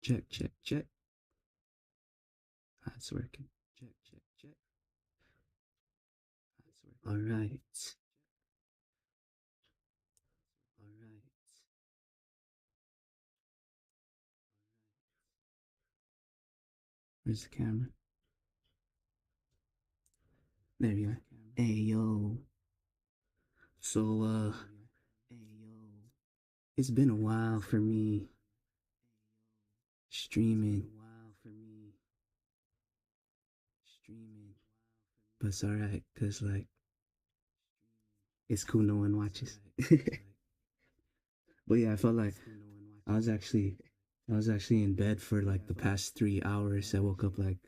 Check, check, check. That's working. Check, check, check. That's working. All right. All right. Where's the camera? There you are. Ayo. So, it's been a while for me streaming, but it's alright, cause like, it's cool no one watches. But yeah, I felt like I was actually I was actually in bed for like the past 3 hours. I woke up like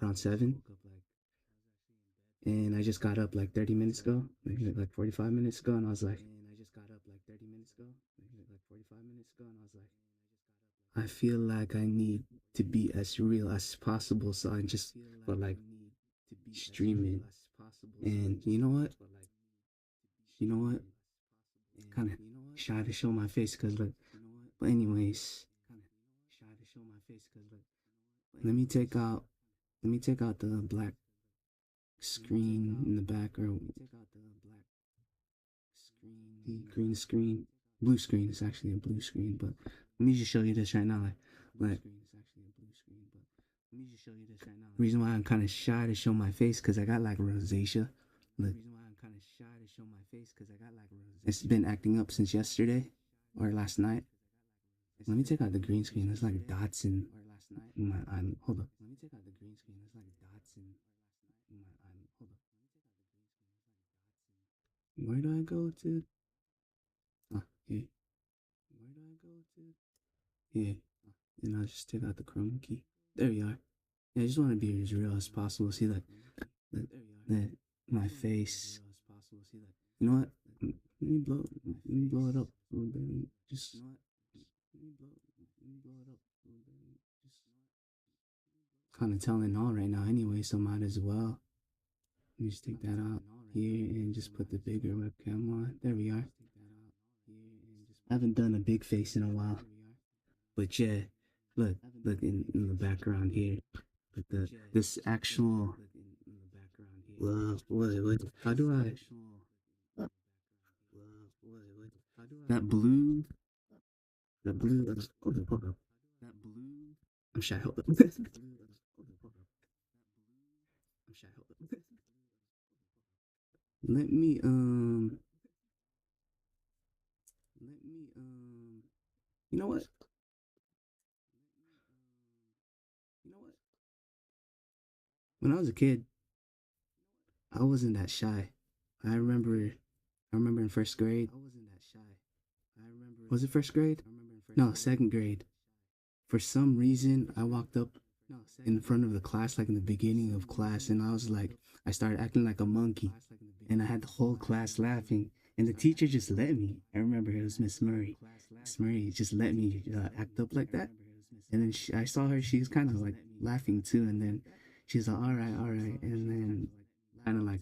around 7, and I just got up like 30 minutes ago, like 45 minutes ago, and I was like, I feel like I need to be as real as possible, so I just felt like streaming. And you know what? You know what? Kind of shy to show my face, cause like, but anyways, let me take out the black screen in the back, or the green screen, blue screen. It's actually a blue screen, but let me just show you this right now. Like reason why I'm kind of shy to show my face, cause I got like rosacea. Look, it's been acting up since yesterday or last night. Let me take out the green screen. There's like dots in my eye. Hold up. Where do I go to? Ah, here. Here. And I'll just take out the Chrome key. There you are. Yeah, I just want to be as real as possible. See, like, the, my face. You know what? Let me blow it up a little bit. Just kind of telling all right now anyway, so might as well. Let me just take that out here and just put the bigger webcam on. There we are. I haven't done a big face in a while. But yeah, look in the background here. But this actual what how do I that blue hold up. I'm shy, hold up. Let me you know what? When I was a kid, I wasn't that shy. I remember in first grade. Was it first grade? No, second grade. For some reason, I walked up in front of the class, like in the beginning of class, and I was like, I started acting like a monkey, and I had the whole class laughing, and the teacher just let me. I remember it was Miss Murray. Miss Murray just let me act up like that, and then I saw her. She was kind of like laughing too, and then she's like, all right," and then kind of like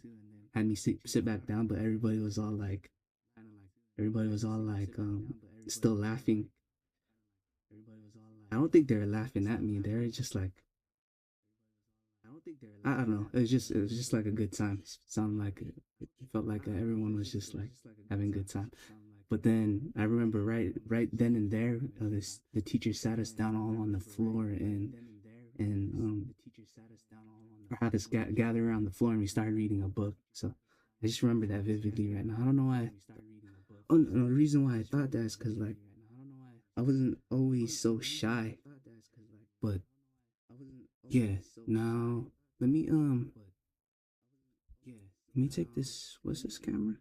had me sit back down, but everybody was all like, still laughing. I don't think they were laughing at me. They were just like, I don't know. It was just like a good time. It sounded like it felt like everyone was just like having a good time. But then I remember right then and there, the teacher sat us down all on the floor, and had us gather around the floor, and we started reading a book. So I just remember that vividly right now. I don't know why. Oh, no, the reason why I thought that is because like I wasn't always so shy, but yeah. Now let me let me take this. What's this camera?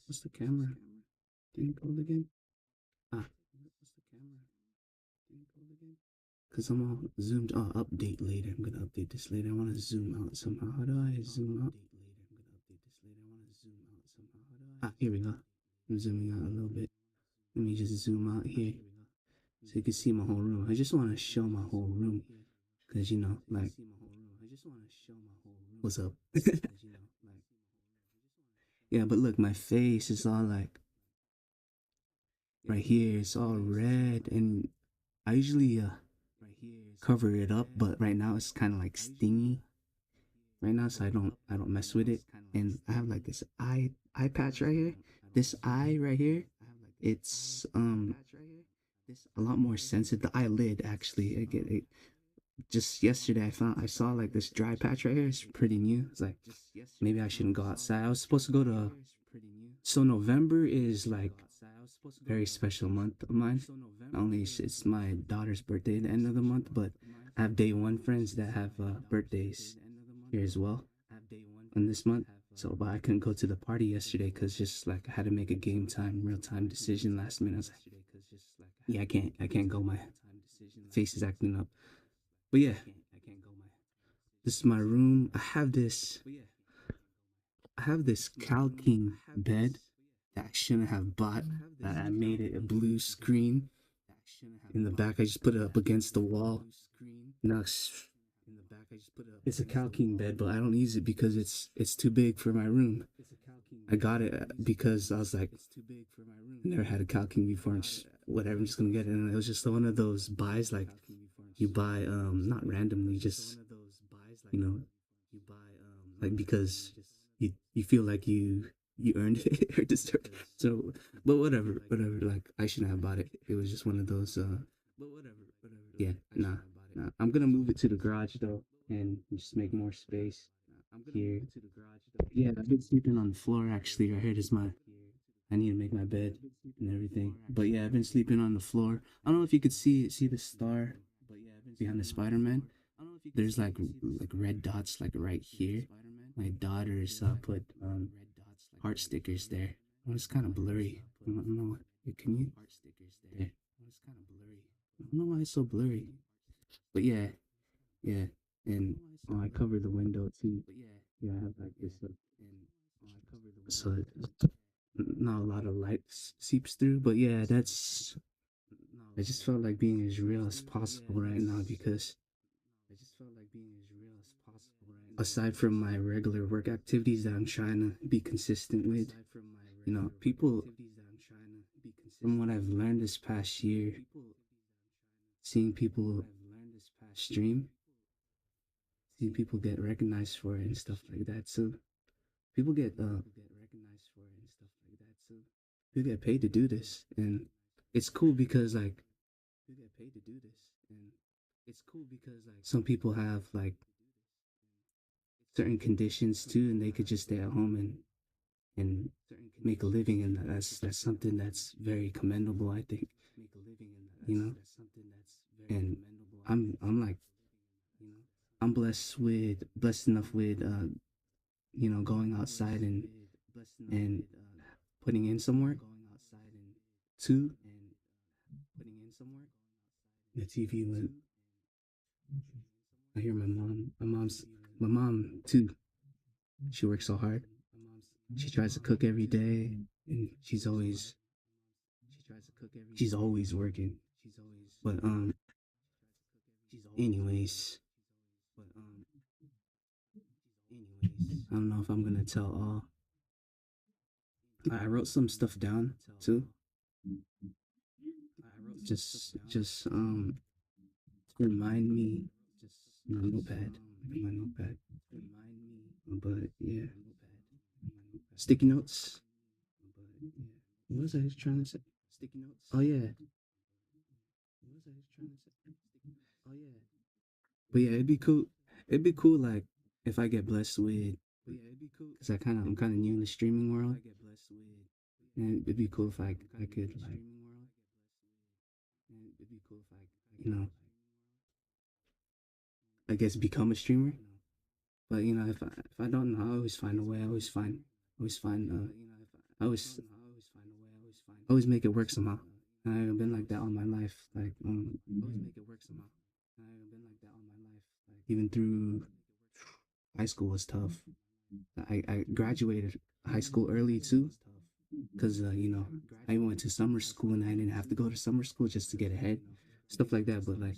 What's the camera thing called again? Ah, because I'm all zoomed. Oh, update later. I'm gonna update this later. I want to zoom out somehow. How do I zoom out? Ah, here we go. I'm zooming out a little bit. Let me just zoom out here so you can see my whole room. I just want to show my whole room because you know, like, what's up? Yeah, but look, my face is all like right here. It's all red, and I usually cover it up, but right now it's kind of like stingy right now, so I don't mess with it. And I have like this eye patch right here. This eye right here, it's a lot more sensitive. The eyelid actually, it just yesterday I saw like this dry patch right here. It's pretty new. It's like maybe I shouldn't go outside. I was supposed to go to. So November is like very special month of mine. Not only it's my daughter's birthday at the end of the month, but I have day one friends that have birthdays here as well in this month. So, but I couldn't go to the party yesterday because just like I had to make a game time, real time decision last minute. I was like, yeah, I can't go. My face is acting up. But yeah, this is my room. I have this Cal King bed that I shouldn't have bought. That I made it a blue screen in the back. I just put it up against the wall. Now it's a Cal King bed, but I don't use it because it's too big for my room. I got it because I was like, I never had a Cal King before, and just, whatever, I'm just gonna get it. And it was just one of those buys like you buy not randomly, just you know, like because you feel like you earned it or deserved it. So, but whatever. Like I shouldn't have bought it. It was just one of those. Yeah, nah. I'm gonna move it to the garage though, and just make more space here. Yeah, I've been sleeping on the floor actually. Right here is my. I need to make my bed and everything. But yeah, I've been sleeping on the floor. I don't know if you could see the star behind the Spider-Man. There's like red dots like right here. My daughter's put heart stickers there. Oh, it's kind of blurry. I don't know. Wait, can you? There. I don't know why it's so blurry. But yeah. And oh, I covered the window too. Yeah, I have like this so not a lot of light seeps through. But yeah, that's. I just felt like being as real as possible right now because aside from my regular work activities that I'm trying to be consistent with, people, from what I've learned this past year, seeing people stream, seeing people get recognized for it and stuff like that. So people get people get paid to do this, and it's cool because like some people have like certain conditions too, and they could just stay at home and make a living, and that's something that's very commendable, I think. You know, and I'm like I'm blessed enough with going outside and putting in some work too. The TV went. I hear my mom too. She works so hard. She tries to cook every day, and she's always working. But anyways, I don't know if I'm gonna tell all. I wrote some stuff down too. Just to remind me. My notepad, my notepad. But yeah, sticky notes. What was I trying to say? Oh yeah, but yeah, it'd be cool. It'd be cool, like if I get blessed with, cause I'm kind of new in the streaming world, and it'd be cool if I could like you know I guess become a streamer. But if I don't know, I always find a way. I always find I always make it work somehow. I've been like that all my life. Like even through high school was tough. I graduated high school early too, because I went to summer school and I didn't have to go to summer school just to get ahead, stuff like that. But like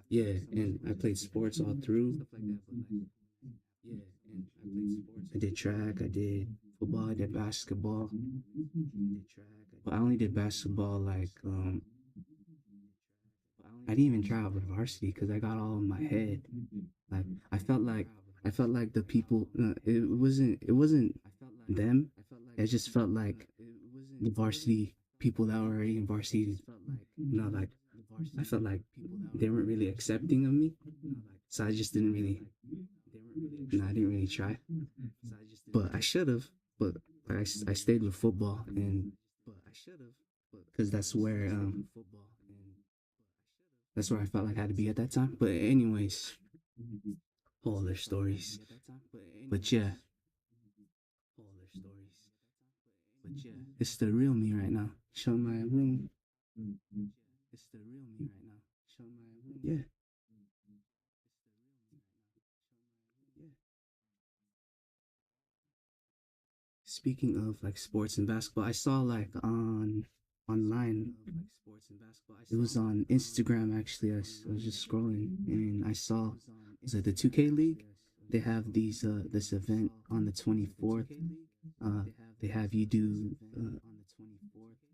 yeah, and I played sports all through. I did track, I did football, I did basketball, but I only did basketball like I didn't even try out for varsity because I got all in my head. Like I felt like the people. It wasn't them. It just felt like the varsity people that were already in varsity. Like I felt like they weren't really accepting of me, so I just didn't really. No, I didn't really try, but I should have. But I stayed with football and because that's where I felt like I had to be at that time. But anyways, all their stories. But yeah, it's the real me right now. Show my room. Yeah. Speaking of like sports and basketball, I saw like on online. It was on Instagram actually. I was just scrolling and I saw is it the 2K League? They have this event on the 24th. Uh, they have you do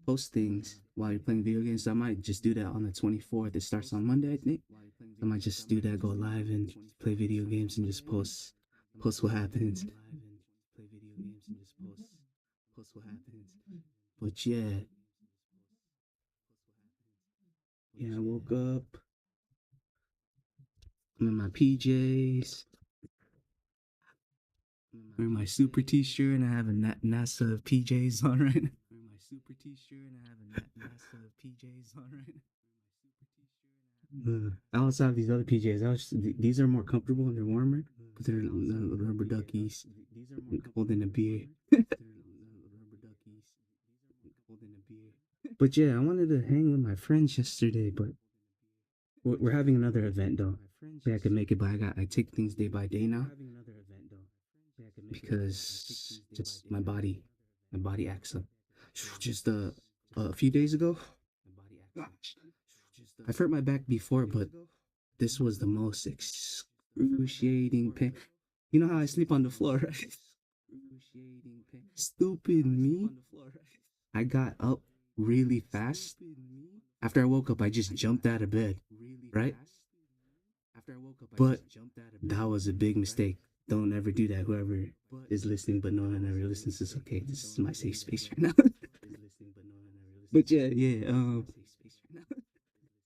post things while you're playing video games. So I might just do that on the 24th. It starts on Monday, I think. I might just do that, go live and play video games and just post what happens. But yeah, yeah, I woke up. I'm in my PJs, wearing my super t-shirt, and I have a NASA PJs on right now. I also have these other PJs. These are more comfortable and they're warmer, but they're rubber duckies holding a beer. But yeah, I wanted to hang with my friends yesterday, but we're having another event though. Yeah, I can make it, but I take things day by day now because just my body acts up. Just a few days ago, gosh, I've hurt my back before, but this was the most excruciating pain. You know how I sleep on the floor, right? Stupid me. I got up really fast. After I woke up, I just jumped out of bed, right? But that was a big mistake. Don't ever do that. Whoever is listening, but no one ever listens, it's okay. This is my safe space right now. But yeah, yeah.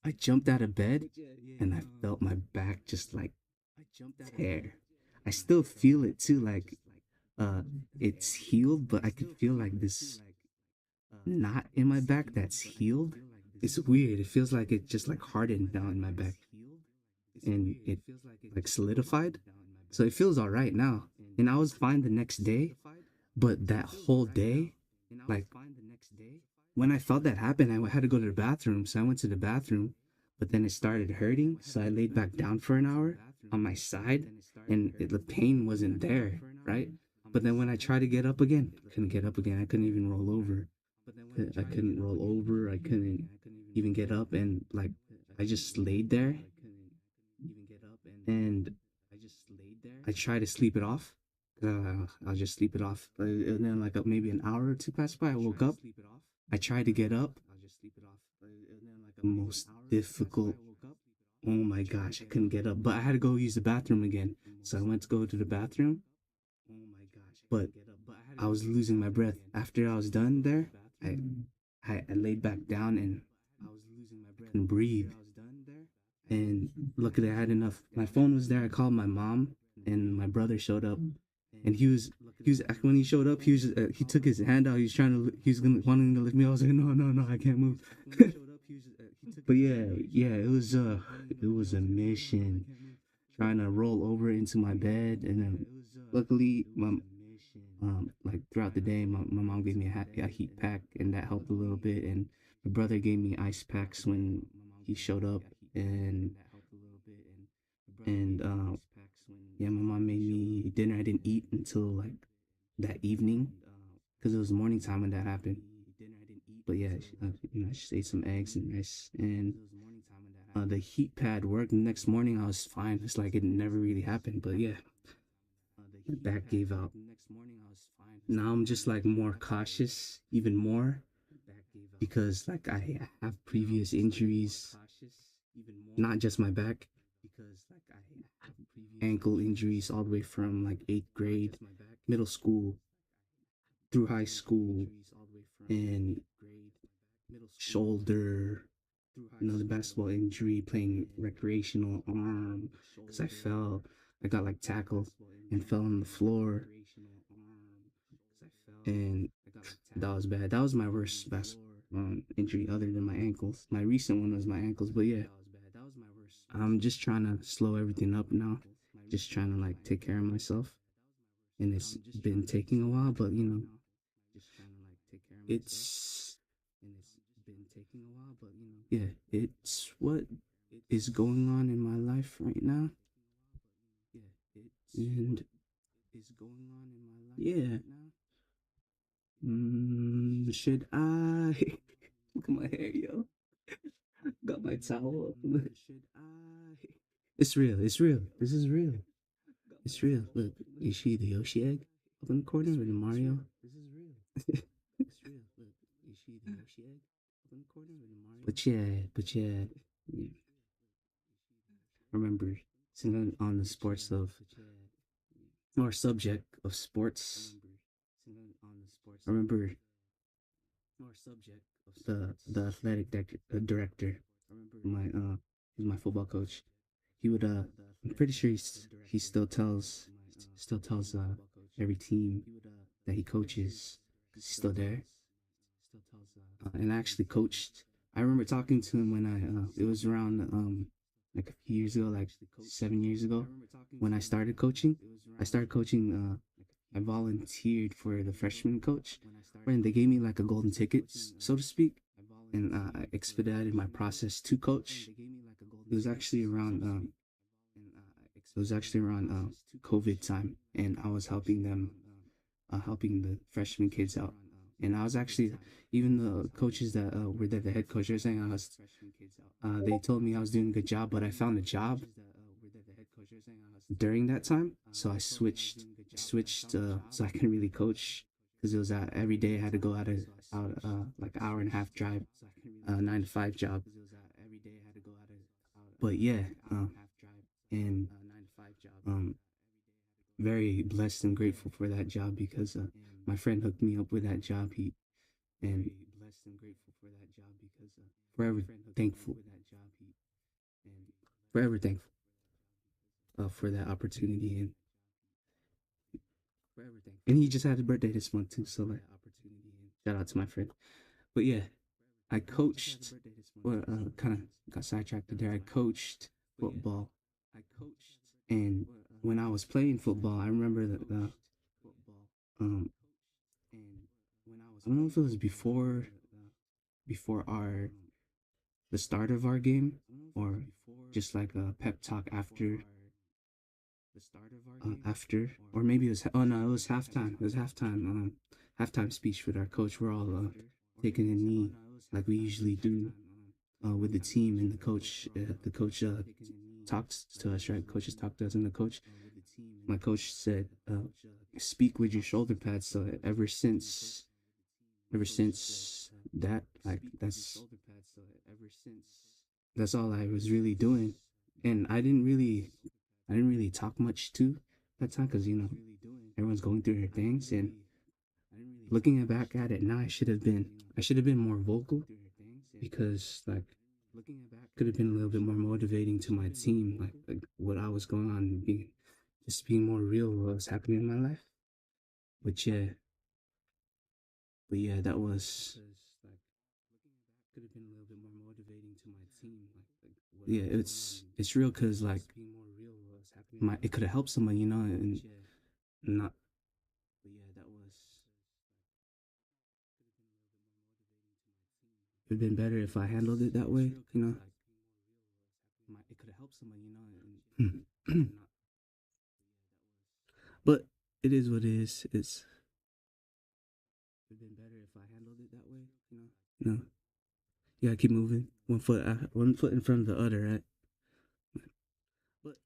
I jumped out of bed and I felt my back just like tear. I still feel it too, like uh, it's healed, but I can feel like this knot in my back that's healed. It's weird. It feels like it just like hardened down in my back and it like solidified. So it feels all right now. And I was fine the next day, but that whole day, like when I felt that happen, I had to go to the bathroom. So I went to the bathroom, but then it started hurting. So I laid back down for an hour on my side and the pain wasn't there, right? But then when I tried to get up again, couldn't get up again. I couldn't even roll over. I couldn't roll over. I couldn't even get up. And like, I just laid there and I tried to sleep it off. I'll just sleep it off. And then like maybe an hour or two passed by, I woke up. I tried to get up. The most difficult. Oh my gosh, I couldn't get up. But I had to go use the bathroom again. So I went to go to the bathroom. But I was losing my breath. After I was done there, I I laid back down and couldn't breathe. And luckily I had enough. My phone was there. I called my mom and my brother showed up. And he was when he showed up, he took his hand out. He was trying to he was gonna wanting to lift me. I was like, no, no, no, I can't move. But yeah, yeah, it was a mission trying to roll over into my bed, and then luckily my like throughout the day, my mom gave me a heat pack, and that helped a little bit. And my brother gave me ice packs when he showed up, and and yeah, my mom made me dinner. I didn't eat until like that evening because it was morning time when that happened. But yeah, I just ate some eggs and rice, and the heat pad worked. The next morning, I was fine. It's like it never really happened. But yeah, my back gave out. Now I'm just like more cautious, even more. because like I have previous injuries, not just my back, ankle injuries all the way from like eighth grade, middle school through high school, and shoulder, the basketball injury playing recreational arm because I fell. I got like tackled and fell on the floor, and that was bad. That was my worst basketball injury other than my ankles. My recent one was my ankles, but yeah, I'm just trying to slow everything up now. Just trying to like take care of myself, and it's been taking a while, but it's yeah, it's what is going on in my life right now, and yeah. Should I look at my hair, yo? Got my towel. It's real. It's real. This is real. It's real. Look, you see the Yoshi egg up in the corner with the Mario. but yeah. Remember, singing on the sports of or subject of sports. I remember the athletic director, my my football coach. He would I'm pretty sure he still tells every team that he coaches, 'cause he's still there, and I actually coached. I remember talking to him when it was around like a few years ago, like 7 years ago, when I started coaching. I started coaching. I volunteered for the freshman coach, and they gave me like a golden ticket, so to speak, and I expedited my process to coach. It was actually around COVID time, and I was helping them, helping the freshman kids out. And I was actually, even the coaches that were there, the head coach, they were saying they told me I was doing a good job, but I found a job during that time, so I switched so I couldn't really coach because it was every day I had to go out like hour and a half drive, 9 to 5 job. But yeah, and um, very blessed and grateful for that job because my friend hooked me up with that job. He and forever thankful, forever thankful for that opportunity, and he just had his birthday this month too. So like, shout out to my friend. But yeah, I coached. Well, kind of got sidetracked there. I coached football, and when I was playing football, I remember that um I don't know if it was before our the start of our game, or just like a pep talk or maybe it was, oh no, it was halftime. It was halftime. Halftime speech with our coach. We're all taking a knee like we usually do with the team, and the coach talked to us, right? Coaches talked to us, and my coach said, "Speak with your shoulder pads." So ever since that, like that's all I was really doing, and I didn't really talk much too that time because everyone's going through their things, and looking back at it now, I should have been more vocal because like could have been a little bit more motivating to my team, like what I was going on, being more real with what was happening in my life. But yeah, that was yeah, it's real because like it could have helped someone, and not it'd been better if I handled it that way. But it is what it is. It's you know you gotta keep moving. One foot in front of the other, right?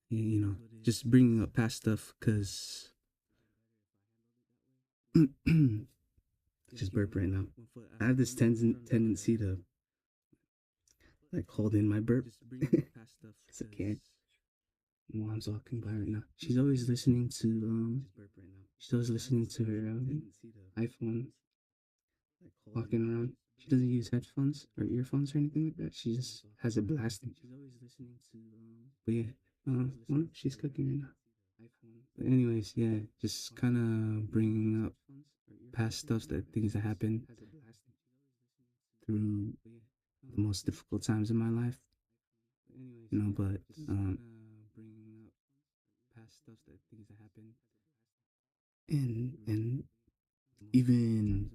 Yeah, just bringing up past stuff because just burp right now. I have this tendency to like hold in my burp. It's a can. My mom's walking by right now. She's always listening to her iPhone, walking around. She doesn't use headphones or earphones or anything like that. She just has it blasting. But yeah, well, she's cooking right now. But anyways, yeah, just kind of bringing up past stuff, that things that happened through the most difficult times in my life, but and even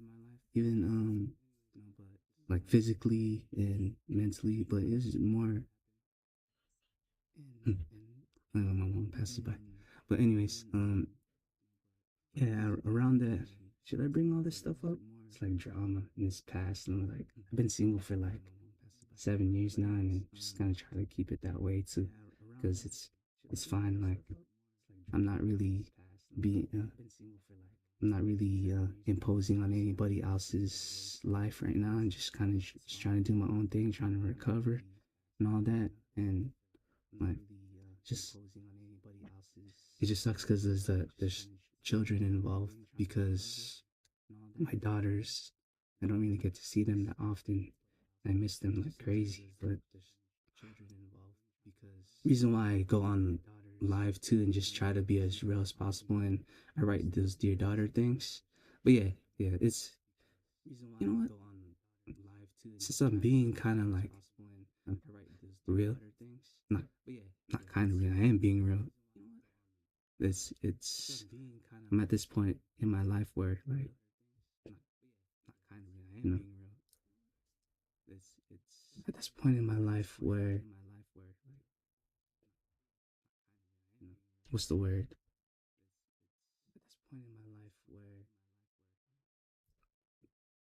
like physically and mentally, but it's more when my mom passes by. But anyways, yeah, around that, should I bring all this stuff up? It's like drama in this past, and like I've been single for like 7 years now, and just kind of try to keep it that way too, because it's fine. Like I'm not really being I'm not really imposing on anybody else's life right now. I'm just kind of just trying to do my own thing, trying to recover and all that. And like, just it just sucks because there's children involved. Because my daughters, I don't really get to see them that often. I miss them like crazy. But reason why I go on live too and just try to be as real as possible, and I write those dear daughter things. But yeah, yeah, it's, you know what? Since I'm being kind of like real, not not kind of real. I am being real. It's I'm at this point in my life where like, you know at this point in my life where, what's the word?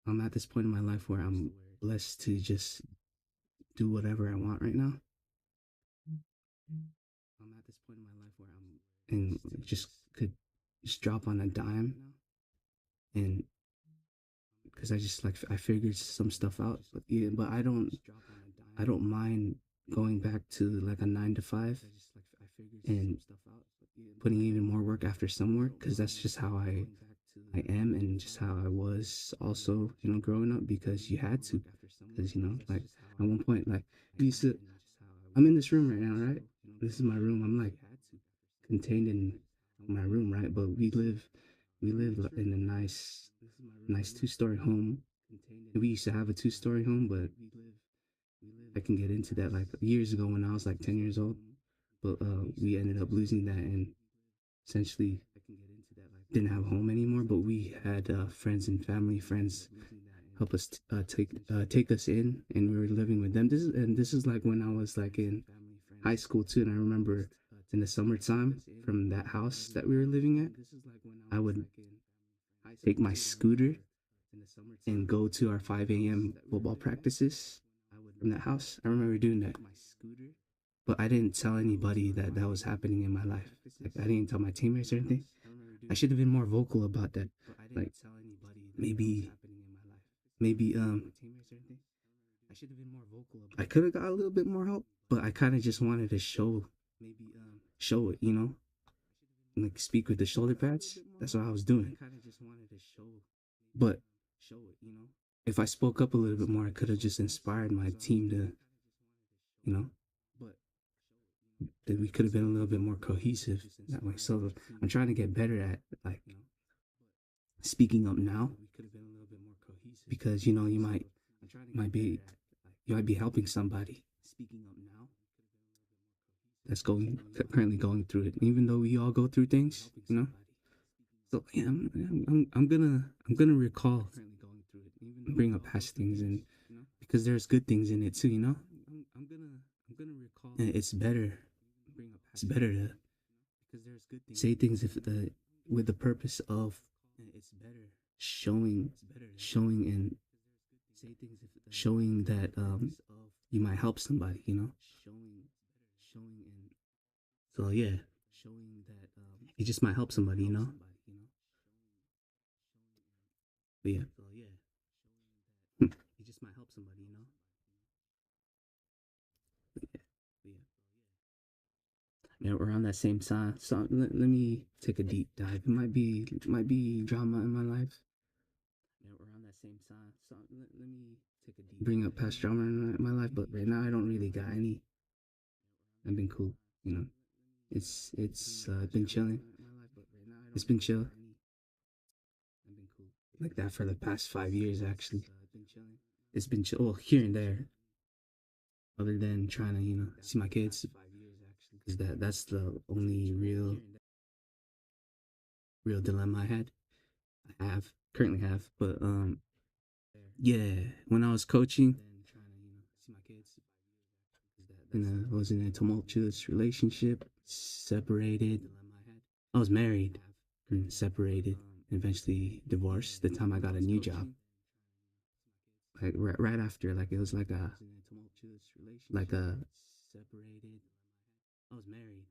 I'm at this point in my life where I'm blessed to just do whatever I want right now, and just could just drop on a dime, and because I just like I figured some stuff out, but yeah, but I don't mind going back to like a 9 to 5 and putting even more work after some work, because that's just how I am, and just how I was also, growing up, because you had to, because like at one point, like we used to, I'm in this room right now, right? This is my room. I'm like contained in my room, right? But we live in a nice 2-story home. We used to have a 2-story home, but I can get into that like years ago when I was like 10 years old. But we ended up losing that, and essentially didn't have a home anymore. But we had friends and family friends help us take us in, and we were living with them. This is like when I was like in high school too, and I remember in the summertime from that house that we were living at, I would take my scooter and go to our 5 a.m. football practices from that house. I remember doing that, but I didn't tell anybody that that was happening in my life. Like I didn't tell my teammates or anything. I should have been more vocal about that. Like maybe maybe I could have got a little bit more help, but I kind of just wanted to show it, like speak with the shoulder pads. That's what I was doing. But if I spoke up a little bit more, I could have just inspired my team to, you know, that we could have been a little bit more cohesive that way. So I'm trying to get better at like speaking up now, because you might be helping somebody that's currently going through it. Even though we all go through things. So yeah, I'm gonna recall, bring up past things, and because there's good things in it too. And it's better to say things if the with the purpose of showing showing and showing that you might help somebody. So yeah, it just might help somebody. But yeah. Yeah, around that same time. So let me take a deep dive. It might be drama in my life. Yeah, around that same time. So let me take a deep bring up past drama in my life, but right now I don't really got any. I've been cool, you know. It's been chilling. It's been chill like that for the past 5 years actually. It's been chill, well, here and there, other than trying to see my kids, because that's the only real dilemma I have currently have. But yeah, when I was coaching, and I was in a tumultuous relationship, separated. I was married and separated, eventually divorced. The time I got a new job, like right after, like it was like a I was married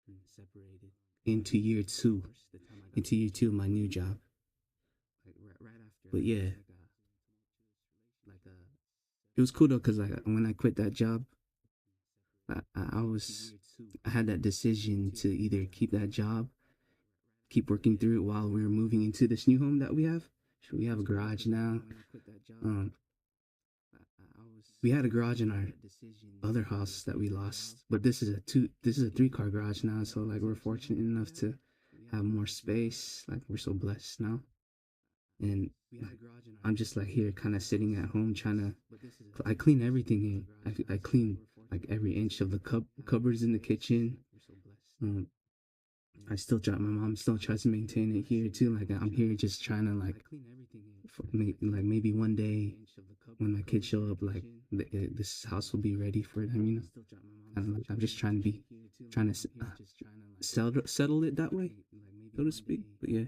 and separated into year two, of my new job. But yeah, it was cool though, cause like when I quit that job, I had that decision to either keep that job, keep working through it while we were moving into this new home that we have. So we have a garage now. Um, we had a garage in our other house that we lost, but this is a three-car garage now. So like we're fortunate enough to have more space. Like we're so blessed now, and like, I'm just like here, kind of sitting at home, trying to. I clean everything here. I clean like every inch of the cupboards in the kitchen. Um, I still try. My mom still tries to maintain it here too. Like I'm here just trying to like, like maybe one day when my kids show up, like this house will be ready for them. Kind of like I'm just trying to settle it that way, so to speak. But yeah,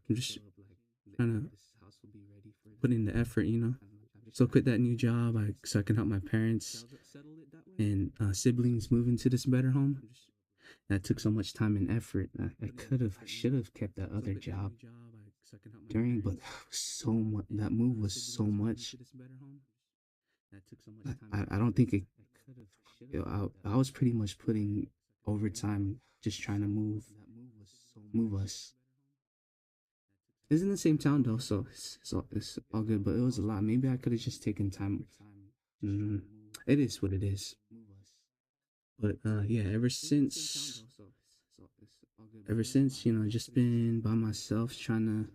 I'm just trying to put in the effort. So quit that new job, so I can help my parents and siblings move into this better home. That took so much time and effort. I should have kept that other job during, but so much. That move was so much. I don't think it. I was pretty much putting overtime just trying to move us. It's in the same town though, so it's all good. But it was a lot. Maybe I could have just taken time. Mm, it is what it is. But yeah, ever since just been by myself, trying to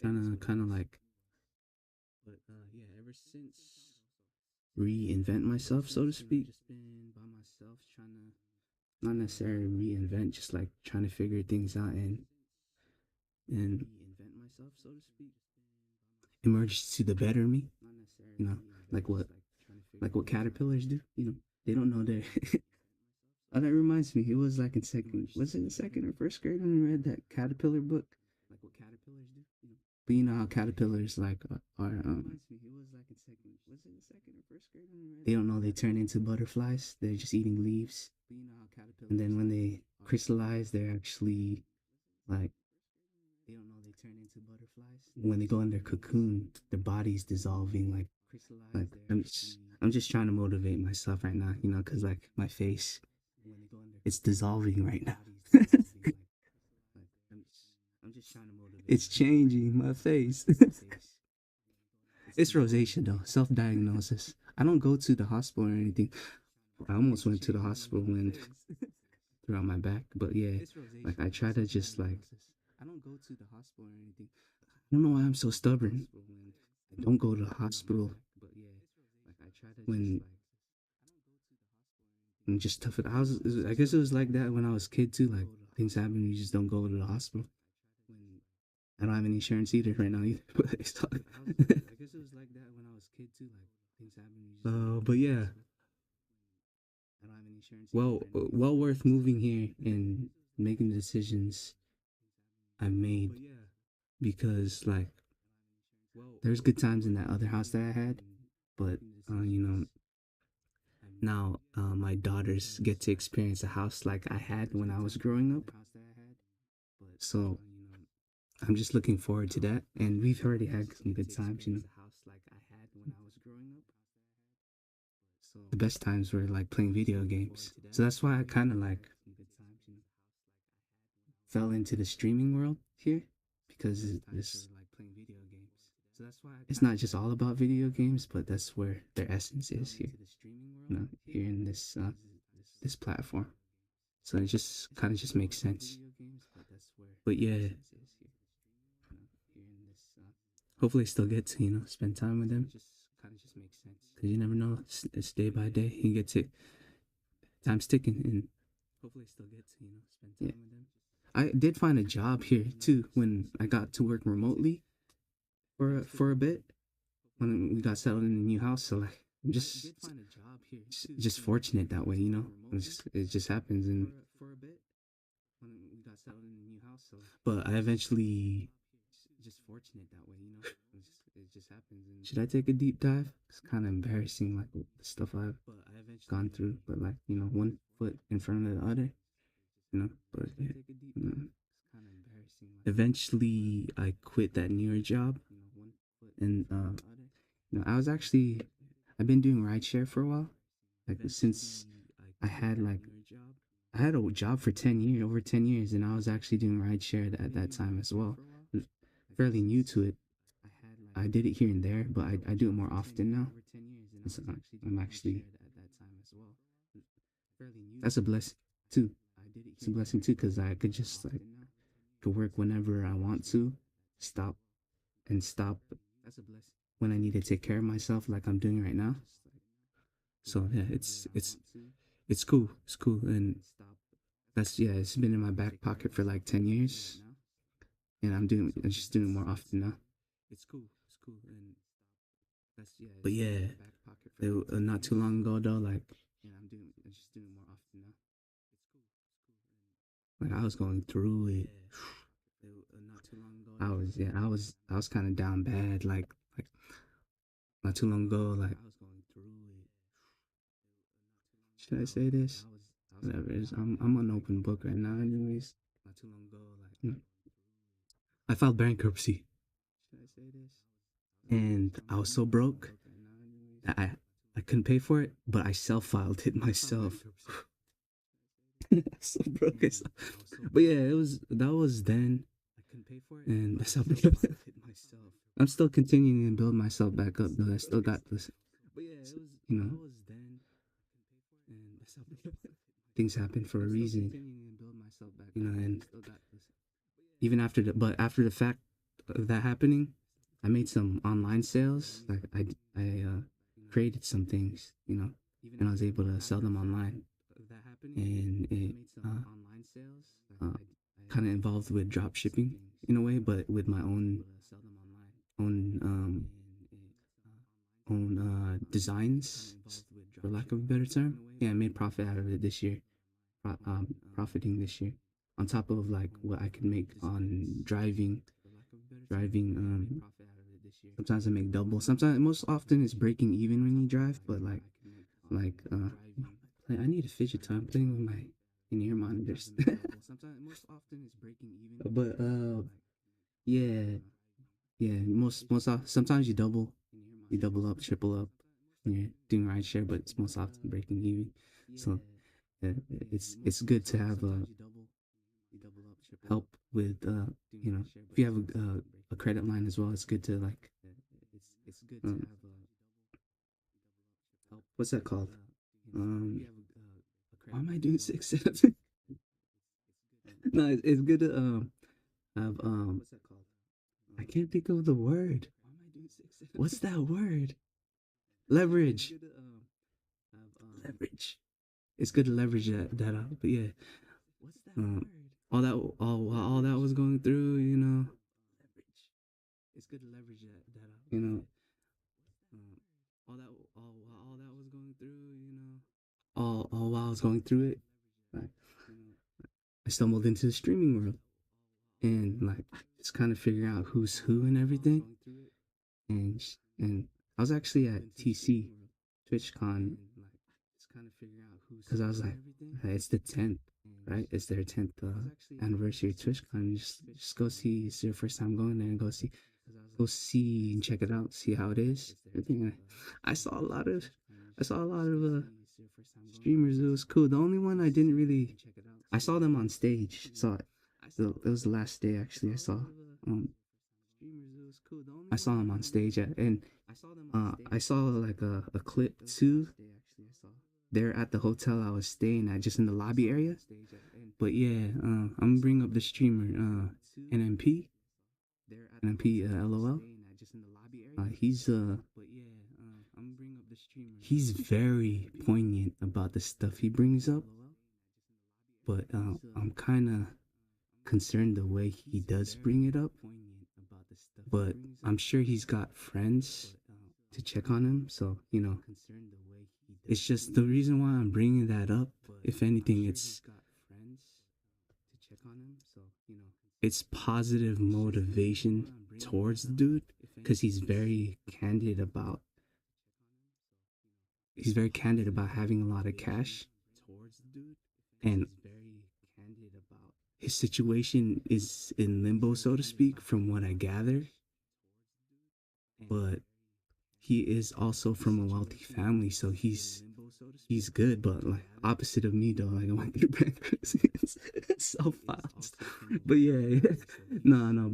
kind of like reinvent myself, so to speak. Not necessarily reinvent, just like trying to figure things out and emerge to the better me. You know, like what caterpillars do. They don't know their. Oh, that reminds me. It was like in second. Was it in second or first grade when we read that caterpillar book? But you know how caterpillars like are they don't know they turn into butterflies. They're just eating leaves, and then when they crystallize, they're actually like when they go in their cocoon, their body's dissolving. Like I'm just trying to motivate myself right now, because like my face, it's dissolving right now. It's changing my face. It's rosacea though, self-diagnosis. I don't go to the hospital or anything. I almost went to the hospital when throughout my back, but yeah, like I try to just like I don't know why I'm so stubborn. I don't go to the hospital when I'm just tough it. I guess it was like that when I was a kid too. Like things happen, you just don't go to the hospital. I don't have any insurance either right now either. But it's all... but yeah, well worth moving here and making the decisions I made, because like there's good times in that other house that I had, but now my daughters get to experience a house like I had when I was growing up. So I'm just looking forward to that, and we've already had some good times. The best times were like playing video games. So that's why I kind of like fell into the streaming world here because this it's not just all about video games, but that's where their essence is here. You know, here in this platform. So it just kind of just makes sense. But yeah, hopefully I still get to spend time with them because you never know. It's day by day. You get to time's ticking, and hopefully I still get to spend time with them. I did find a job here too when I got to work remotely for a bit when we got settled in a new house. So like, I'm just fortunate that way, it just happens. And but I eventually should I take a deep dive? It's kind of embarrassing, like the stuff I've gone through, but like one foot in front of the other, But yeah, eventually I quit that newer job, and I was actually I've been doing rideshare for a while, like since I had like I had a job for 10 years, over 10 years, and I was actually doing rideshare at that time as well. Fairly new to it. I did it here and there, but I do it more often now. So I'm actually that's a blessing too. It's a blessing too because I could just like could work whenever I want to, stop and stop when I need to take care of myself, like I'm doing right now. So yeah, it's cool. It's cool, and it's been in my back pocket for like 10 years, and I'm just doing it more often now. But yeah, not too long ago though, like I was going through it. I was kind of down bad, like not too long ago. Like, should I say this? Whatever it is, I'm an open book right now. Anyways, Mm. I filed bankruptcy, and I was so broke that I couldn't pay for it, but I self filed it myself. So broke as, but yeah, that was then, and that's how I'm still continuing to build myself back up. Though I still got this, you know, things happen for a reason, and even after the fact of that happening, I made some online sales. Like I created some things, and I was able to sell them online, and it uh, kind of involved with drop shipping in a way, but with my own designs, for lack of a better term. Yeah, I made profit out of it this year, profiting this year, on top of like what I could make on driving. Sometimes I make double. Sometimes, most often, it's breaking even when you drive. But I need a fidget toy. I'm playing with my in-ear monitors. But yeah, yeah. Sometimes you double up, triple up when you're doing ride share, but it's most often breaking even. So uh, it's good to have help with if you have a credit line as well. It's good to like um, what's that called? Why am I doing 6 7? No, it's good to have I can't think of the word. What's that word? Leverage. Leverage. It's good to leverage that out. But yeah, um, all that was going through, you know, all while I was going through it, like, I stumbled into the streaming world, and like just kind of figuring out who's who and everything. And I was actually at TC TwitchCon because I was like, hey, it's the 10th, right? It's their 10th anniversary of TwitchCon. Just go see. It's your first time going there, and go see and check it out, see how it is. Everything. I saw a lot of streamers. It was cool. The only one I didn't really, I saw them on stage. Saw it. it was the last day actually. Um I saw him on stage and I saw like a clip too. They're at the hotel I was staying at, just in the lobby area. But yeah, I'm gonna bring up the streamer NMP LOL. He's he's very poignant about the stuff he brings up, but I'm kind of concerned the way he does bring it up. But I'm sure he's got friends to check on him, so it's just the reason why I'm bringing that up. If anything, it's positive motivation towards the dude because he's very candid about having a lot of cash, and his situation is in limbo, so to speak, from what I gather. But he is also from a wealthy family, so he's good. But like opposite of me, though, like I went through bankruptcy, so fast. But yeah, no,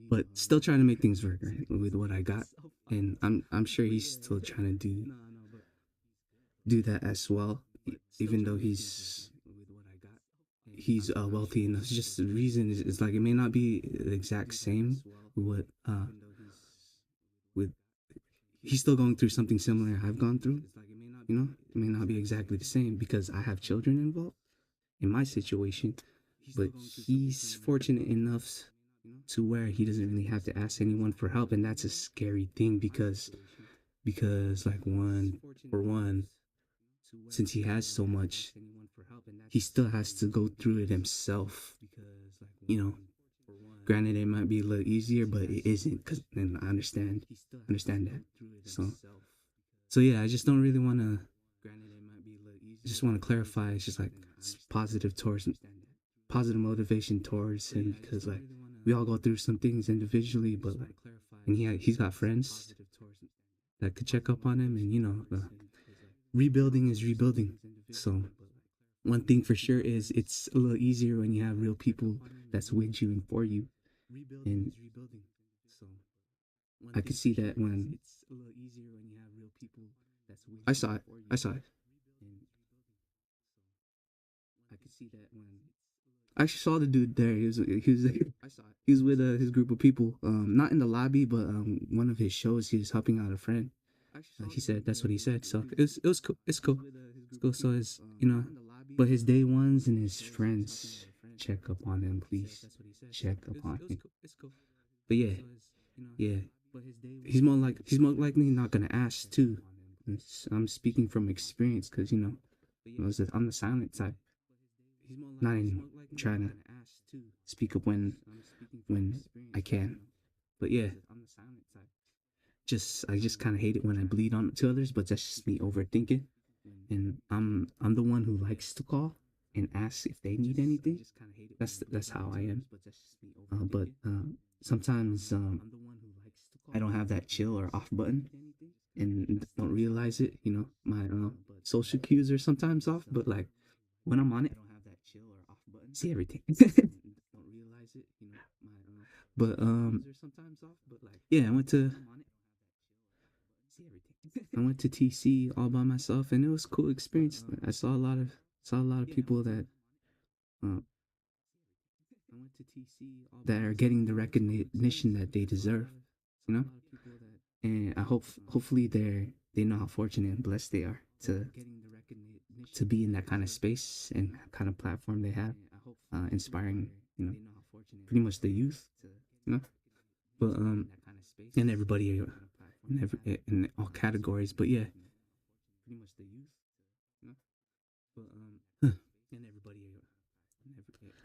but still trying to make things work right with what I got, and I'm sure he's still trying to do that as well, even though he's wealthy enough. It's just the reason is like it may not be the exact same with with he's still going through something similar I've gone through. It may not be exactly the same because I have children involved in my situation, but he's fortunate enough to where he doesn't really have to ask anyone for help, and that's a scary thing because like one, since he has so much, he still has to go through it himself. You know, granted, it might be a little easier, but it isn't. Cause and I understand that. So yeah, I just don't really want to. Just want to clarify. It's just like it's positive motivation towards him because like we all go through some things individually, but like, and he's got friends that could check up on him, and rebuilding is rebuilding. So one thing for sure is it's a little easier when you have real people that's with you and for you. And I could see that when I saw it. I saw it. I actually saw the dude there. He was with his group of people. Not in the lobby, but one of his shows. He was helping out a friend. He said that's what he said. So it was cool. It's cool. It's cool. So it's but his day ones and his friends check up on him, please. Check up on him. But yeah, yeah. He's more likely not gonna ask too. I'm speaking from experience because I'm the silent type. Not anymore. I'm trying to speak up when I can. But yeah, I just kind of hate it when I bleed on to others, but that's just me overthinking. And I'm the one who likes to call and ask if they need anything. That's how I am. But sometimes I don't have that chill or off button and don't realize it. My social cues are sometimes off, but like when I'm on it, see everything. But yeah, I went to TC all by myself, and it was a cool experience. I saw a lot of people uh, that are getting the recognition that they deserve, you know. And I hopefully they know how fortunate and blessed they are to be in that kind of space and kind of platform they have, inspiring pretty much the youth, you know. But and everybody in all categories. But yeah,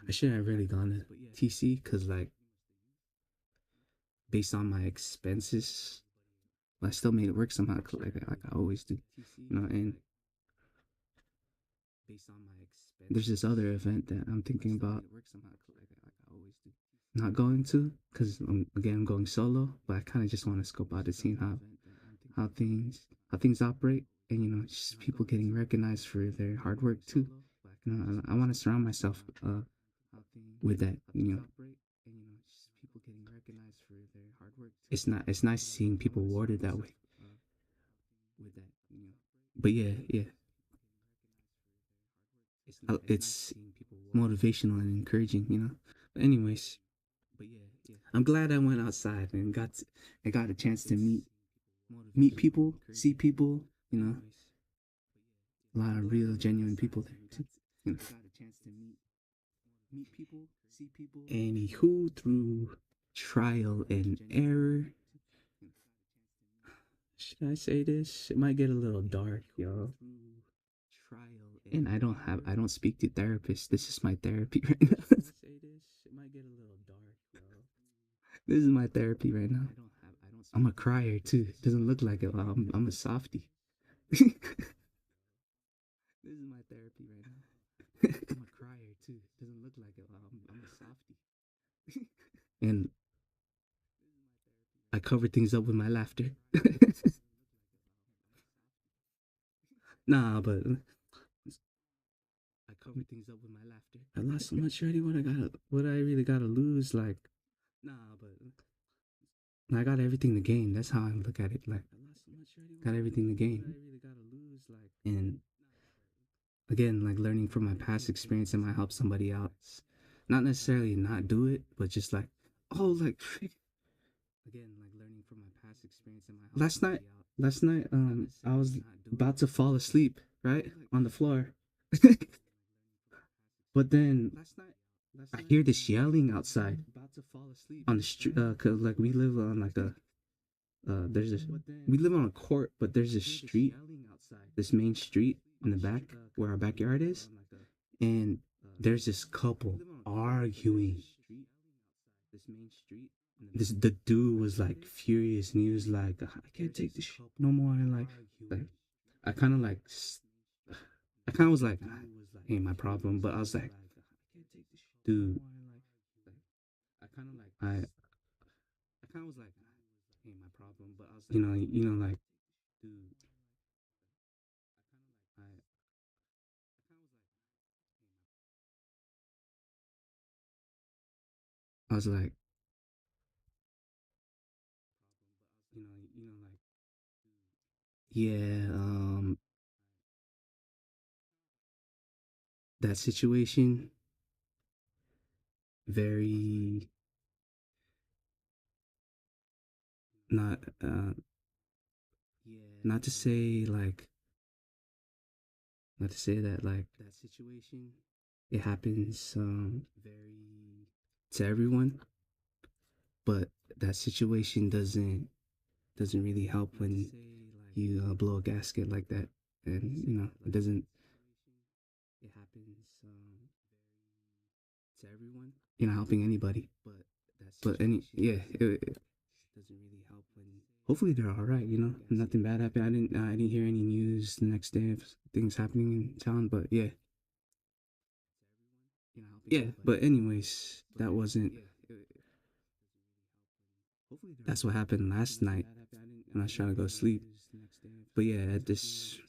I should have really gone to TC because like based on my expenses, I still made it work somehow, like I always do, And there's this other event that I'm thinking about not going to because I'm going solo, but I kind of just want to scope out to see how things operate, and just people getting recognized for their hard work too. You know, I want to surround myself with that. You know, it's nice seeing people rewarded that way. But yeah, yeah, it's motivational and encouraging. You know. But anyways, I'm glad I went outside and got a chance to meet people, see people. You know, a lot of real, genuine people there too. You know. Anywho, through trial and error, should I say this? It might get a little dark, y'all. And I don't speak to therapists. This is my therapy right now. This is my therapy right now. I'm a crier too. Doesn't look like it. I'm a softie. This is my therapy right now. I'm a crier too. Doesn't look like it. I'm a softie. And I cover things up with my laughter. Nah, but I cover things up with my laughter. I lost so much already. What I really gotta lose? Like, nah, but I got everything to gain. That's how I look at it. Like, got everything to gain. And again, like learning from my past experience, it might help somebody else. Not necessarily not do it, but just like, oh, like again, like learning from my past experience, it might help last night, I was about to fall asleep, right, on the floor. But then I hear this yelling outside on the street. Cause like we live on like a there's this we live on a court, but there's this street, this main street in the back where our backyard is, and there's this couple arguing. The dude was like furious, and he was like, "I can't take this shit no more." And like I kind of like, I kind of was like, "Ain't my problem," but I was like, "Dude, I like, I was like, yeah, that situation very not not to say like not to say that like it happens to everyone, but that situation doesn't really help when you blow a gasket like that, and you know it doesn't. You're not helping anybody. But any yeah, hopefully they're all right. You know, nothing bad happened. I didn't hear any news the next day of things happening in town. But yeah, yeah. But anyways, that's what happened last night when I was trying to go to sleep. But yeah, at this,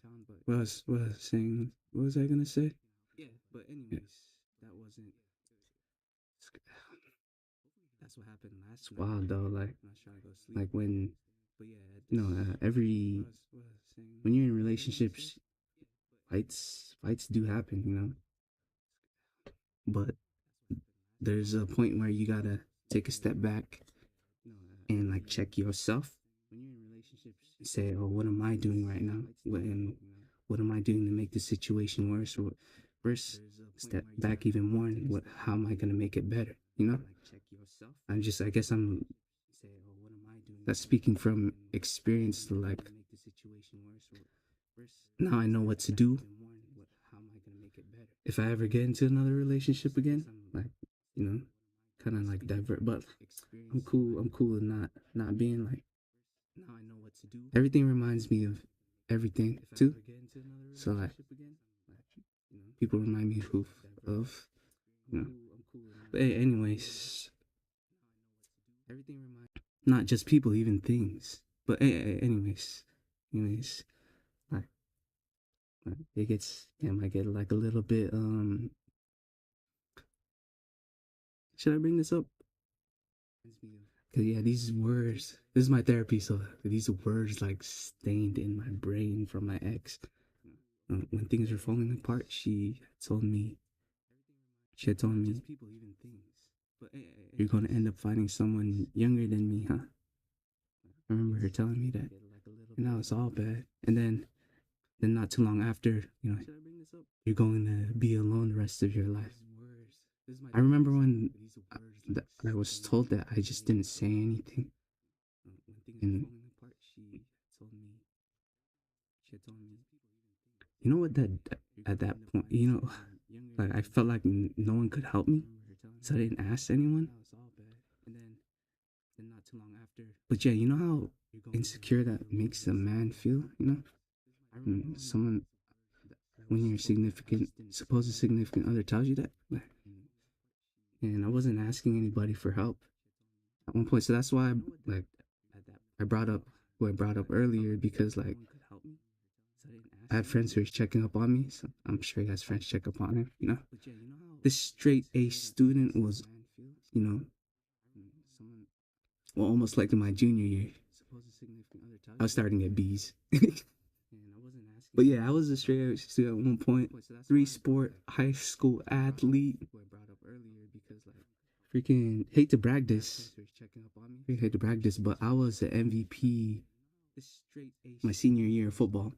what was I saying? What was I gonna say? Yeah. It's wild though. Like when you know every when you're in relationships, fights do happen. You know, but there's a point where you gotta take a step back and like check yourself and say, oh, what am I doing right now? What am I doing to make the situation worse? Or first step back even more and how am I gonna make it better? You know? I guess I'm that's speaking from experience to like now I know what to do if I ever get into another relationship again. Like, you know, kind of like divert, but I'm cool with not being like everything reminds me of everything too. So like people remind me of you know. But anyways, not just people, even things. But anyways, like, it gets, it might get like a little bit, should I bring this up? Cause yeah, these words, this is my therapy, so these words like stained in my brain from my ex. When things were falling apart, told me, she had told me, you're gonna end up finding someone younger than me, huh? I remember her telling me that, and now it's all bad. And then not too long after, you're going to be alone the rest of your life. I remember when I was told that, I just didn't say anything, and you know what, that at that point, like I felt like no one could help me, so I didn't ask anyone. But yeah, you know how insecure that makes a man feel, someone, when your significant, supposed significant other tells you that. And I wasn't asking anybody for help at one point, so that's why like I brought up what I brought up earlier, because like I had friends who were checking up on me, so I'm sure he has friends check up on him. This straight A student was, you know, well, almost like in my junior year, I was starting at B's. But yeah, I was a straight A student at one point, three sport high school athlete. Freaking hate to brag this, hate to brag this, but I was the MVP my senior year of football.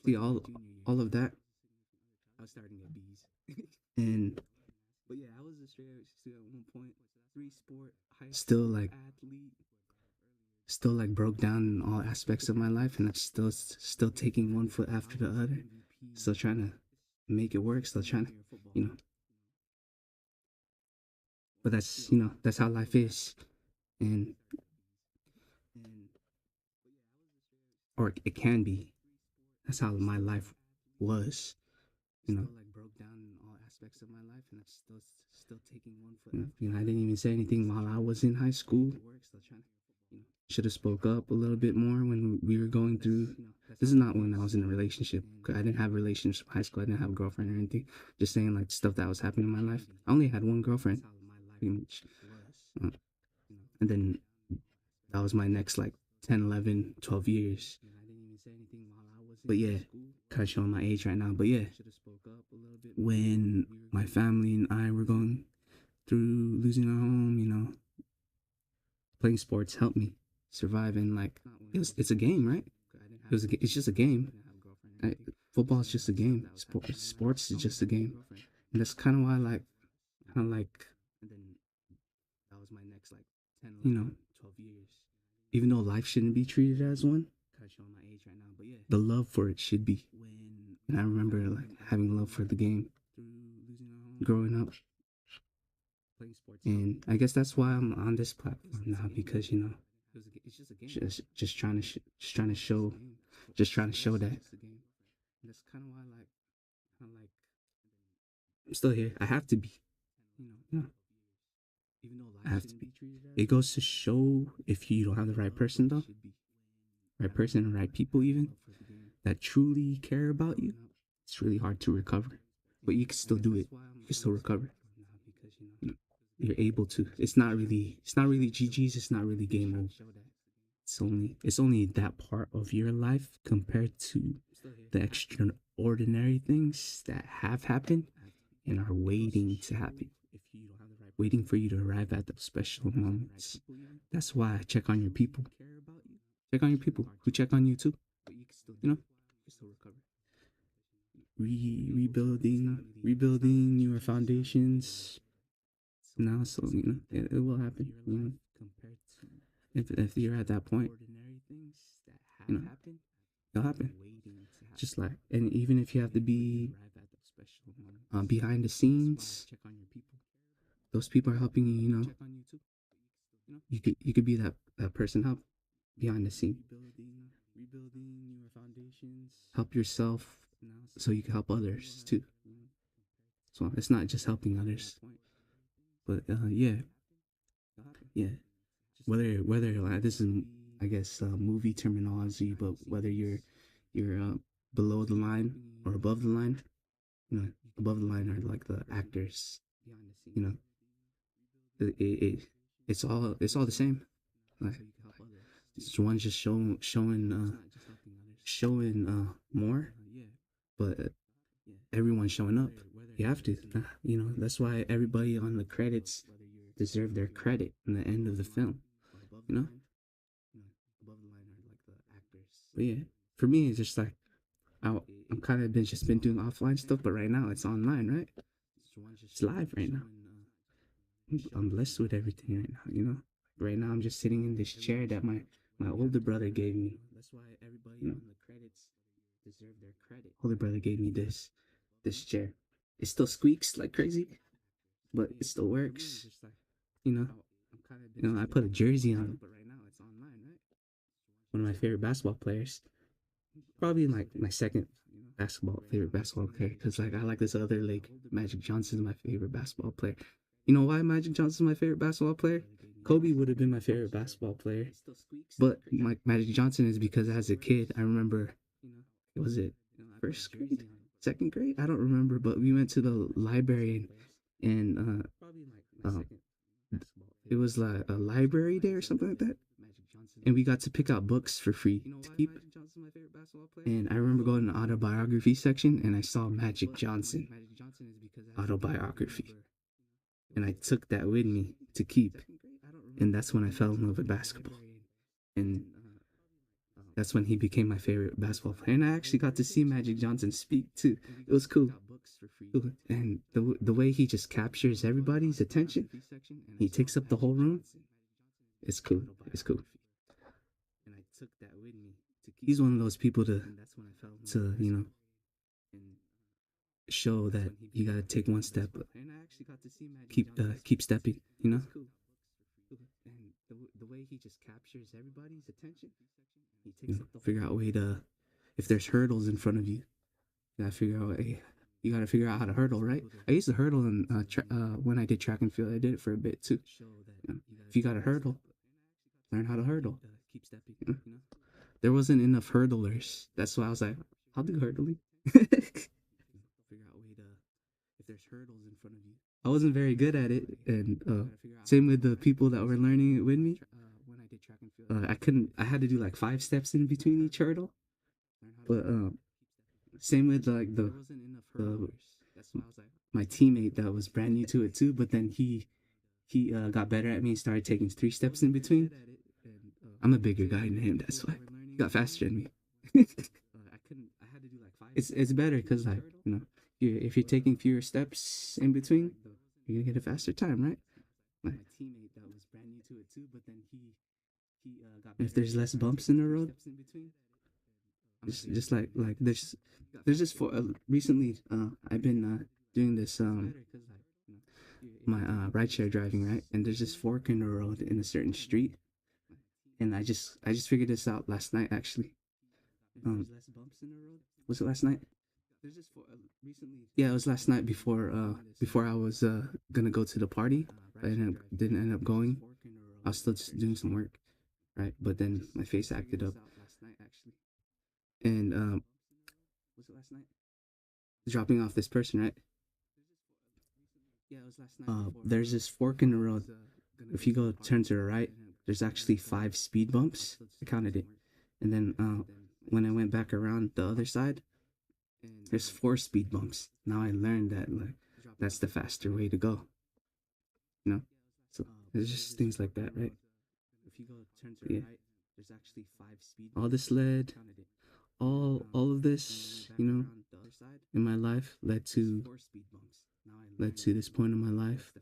See, all of that, and still like still like broke down in all aspects of my life, and I'm still taking one foot after the other, still trying to make it work, still trying to, you know. But that's how life is, and or it can be. That's how my life was, you know. I didn't even say anything while I was in high school. Should have spoke up a little bit more when we were going through. This is not when I was in a relationship. I didn't have a relationship in high school. I didn't have a girlfriend or anything. Just saying like stuff that was happening in my life. I only had one girlfriend, pretty much. And then that was my next like 10, 11, 12 years. But yeah, kind of showing my age right now. But yeah, when my family and I were going through losing our home, playing sports helped me survive. And like, it's a game, right? It's just a game. Football is just a game. Sports is just a game. And that's kind of why, like, you know, even though life shouldn't be treated as one, the love for it should be. And I remember like having love for the game growing up. And I guess that's why I'm on this platform now, because just trying to just trying to show that I'm still here. I have to be. Yeah, I have to be. It goes to show, if you don't have the right person though, right person and right people even that truly care about you, it's really hard to recover. But you can still do it. You can still recover. You're able to. It's not really GG's, it's not really game over. It's only that part of your life compared to the extraordinary things that have happened and are waiting to happen, waiting for you to arrive at those special moments. That's why I check on your people. Check on your people who check on you too. You know, rebuilding your foundations now. So it will happen. If you're at that point, you know, it'll happen. Just like, and even if you have to be behind the scenes, those people are helping you. You could be that person help behind the scene. Help yourself so you can help others too. So it's not just helping others, but yeah. Whether like, this is, I guess, movie terminology, but whether you're you're below the line or above the line. You know, above the line are like the actors. You know, it's all the same. Like one's just showing more, but everyone's showing up. You have to, you know. That's why everybody on the credits deserve their credit in the end of the film. You know. But yeah, for me, it's just like I'm kind of been just been doing offline stuff, but right now it's online, right? It's live right now. I'm blessed with everything right now, you know. Right now, I'm just sitting in this chair that my older brother gave me. You know, older brother gave me this chair. It still squeaks like crazy, but it still works. You know, I put a jersey on one of my favorite basketball players. Probably like my second favorite basketball player, because like I like this other like Magic Johnson is my favorite basketball player. You know why Magic Johnson is my favorite basketball player? Kobe would have been my favorite basketball player, but my Magic Johnson is because as a kid I remember, was it first grade, second grade? I don't remember, but we went to the library and it was like a library day or something like that, and we got to pick out books for free to keep. And I remember going to the autobiography section and I saw Magic Johnson autobiography. And I took that with me to keep. And that's when I fell in love with basketball. And that's when he became my favorite basketball player. And I actually got to see Magic Johnson speak too. It was cool. And the way he just captures everybody's attention, he takes up the whole room. It's cool. It's cool. He's one of those people to show that you gotta take one step, but keep stepping. You know. Figure out a way to, if there's hurdles in front of you, you gotta figure out. Hey, you gotta figure out how to hurdle, right? I used to hurdle in when I did track and field. I did it for a bit too. You know, if you gotta hurdle, learn how to hurdle. You know? There wasn't enough hurdlers. That's why I was like, I'll do hurdling. I wasn't very good at it, and same with the people that were learning it with me. I couldn't. I had to do like 5 steps in between each hurdle. But same with like the my teammate that was brand new to it too. But then he got better at me and started taking 3 steps in between. I'm a bigger guy than him. That's why he got faster than me. It's better because like if you're taking fewer steps in between, you're gonna get a faster time, right? Like, if there's less bumps in the road, just like there's just for recently I've been doing this my rideshare driving, right? And there's this fork in the road in a certain street, and I just figured this out last night actually. Was it last night? Yeah, it was last night before I was gonna go to the party. I didn't end up going. I was still just doing some work, right? But then my face acted up, and dropping off this person, right? There's this fork in the road. If you go turn to the right, there's actually 5 speed bumps. I counted it, and then when I went back around the other side, there's 4 speed bumps. Now I learned that like that's the faster way to go. You know, so there's just things like that, right? Yeah. All this led, all of this, in my life led to this point in my life.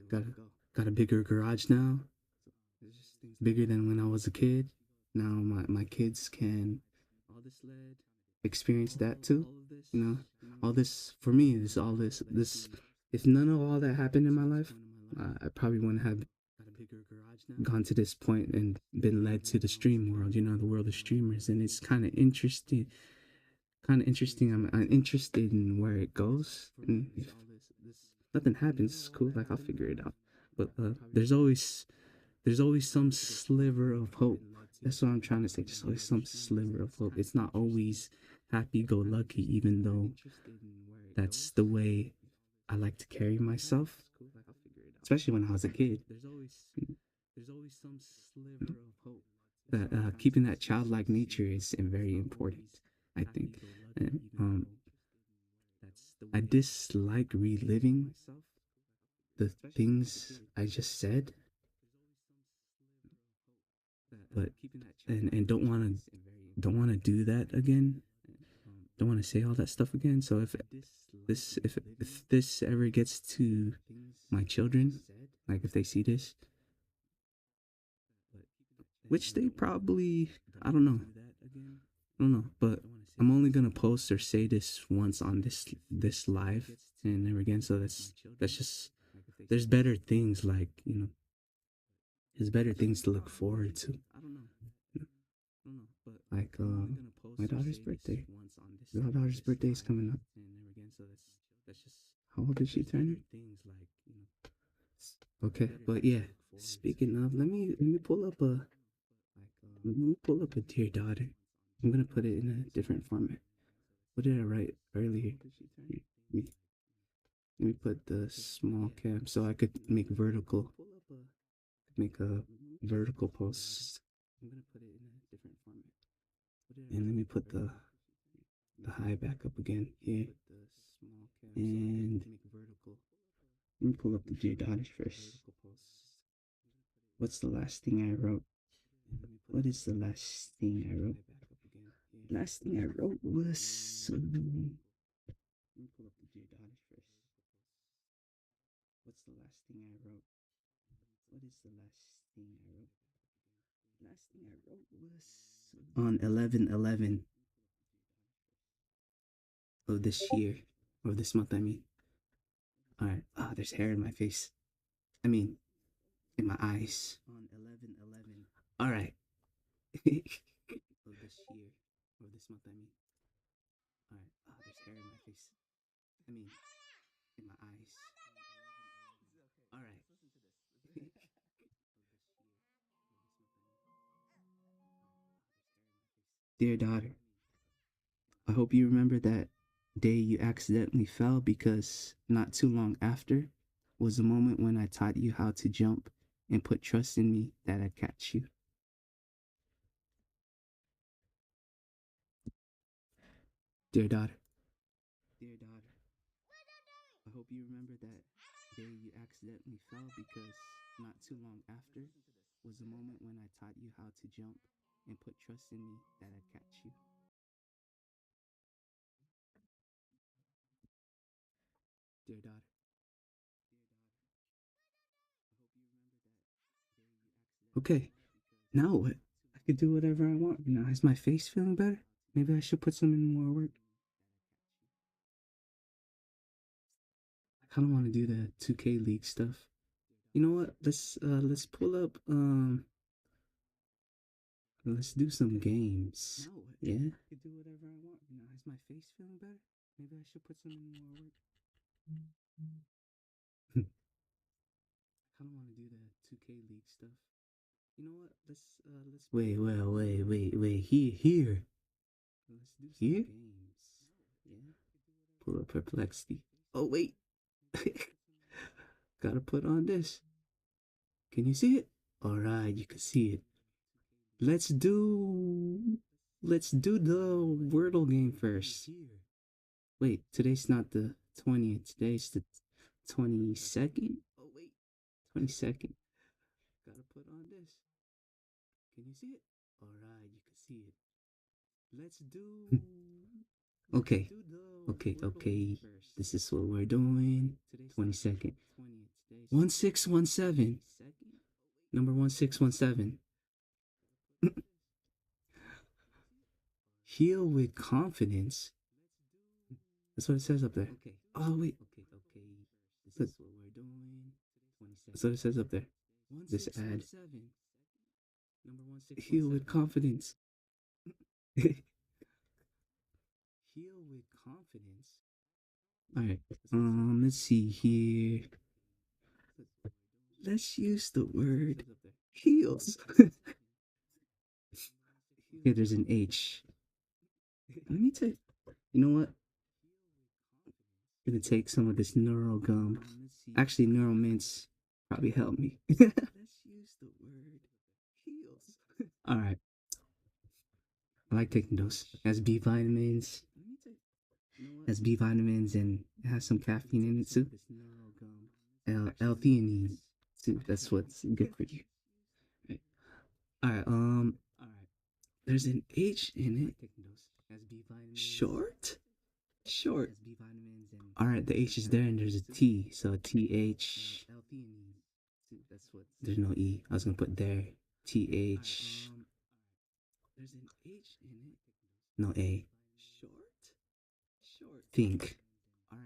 Got got a bigger garage now, bigger than when I was a kid. Now my kids can experience that too. All this for me is all this. If none of all that happened in my life, I probably wouldn't have gone to this point and been led to the stream world. The world of streamers, and it's kind of interesting. I'm interested in where it goes, and if nothing happens, it's cool. Like I'll figure it out. But there's always some sliver of hope That's what I'm trying to say. Just always some sliver of hope. It's not always happy go lucky, even though that's the way I like to carry myself, especially when I was a kid. That keeping that childlike nature is very important, I think. And I dislike reliving the things I just said, but and don't want to do that again. Don't want to say all that stuff again. So if this ever gets to my children, like if they see this, which they probably, I don't know, but I'm only gonna post or say this once on this live and never again. So that's just, there's better things, like, there's better things to look forward to. Like my daughter's birthday. My daughter's birthday is coming up. How old is she turning? Okay, but yeah. Speaking of, let me pull up a dear daughter. I'm gonna put it in a different format. What did I write earlier? Let me put the small cap so I could make a vertical post. And let me put the high back up again here. And let me pull up the dear daughters first. What's the last thing I wrote? What is the last thing I wrote? Last thing I wrote was. Let me pull up the dear daughters first. What's the last thing I wrote? What is the last thing I wrote? Last thing I wrote was on 11/11 of this year, or this month, I mean. All right. Ah, oh, there's hair in my face. I mean, in my eyes. On 11/11. All right. Of this year, or this month, I mean. All right. Ah, oh, there's hair in my face. I mean, in my eyes. All right. Dear daughter, I hope you remember that day you accidentally fell, because not too long after was the moment when I taught you how to jump and put trust in me that I'd catch you. Dear daughter, I hope you remember that day you accidentally fell, because not too long after was the moment when I taught you how to jump and put trust in me that I'd catch you. Dear daughter, okay, now what? I could do whatever I want now. Is my face feeling better? Maybe I should put some in more work. I kind of want to do the 2K League stuff. You know what? Let's pull up let's do some games. Yeah. I could do whatever I want now. Is my face feeling better? Maybe I should put some in more work. I kind of want to do the 2K League stuff. You know what? Let's wait, well, wait. Here. Let's do some here games. Yeah. Pull up perplexity. Oh wait. Gotta put on this. Can you see it? All right, you can see it. Let's do let's do the Wordle game first. Wait, today's not the 20th. Today's the 22nd. Oh wait, 22nd. Gotta put on this. Can you see it? All right, you can see it. Let's do. Okay, okay. This is what we're doing. 22nd. 1617. Number 1617. Heal with confidence. That's what it says up there. Oh wait. Look. That's what it says up there. This ad. Heal with confidence. Heal with confidence. All right. Let's see here. Let's use the word heals. Here, there's an H. Let me take. You know what? I'm gonna take some of this neural gum. Actually, neural mints probably help me. All right. I like taking those. It has B vitamins. It has B vitamins and it has some caffeine in it too. L-theanine too. That's what's good for you. Right. All right. There's an H in it. Short. Short. All right. The H is there and there's a T. So TH. There's no E. I was gonna put there. TH. No A. Think.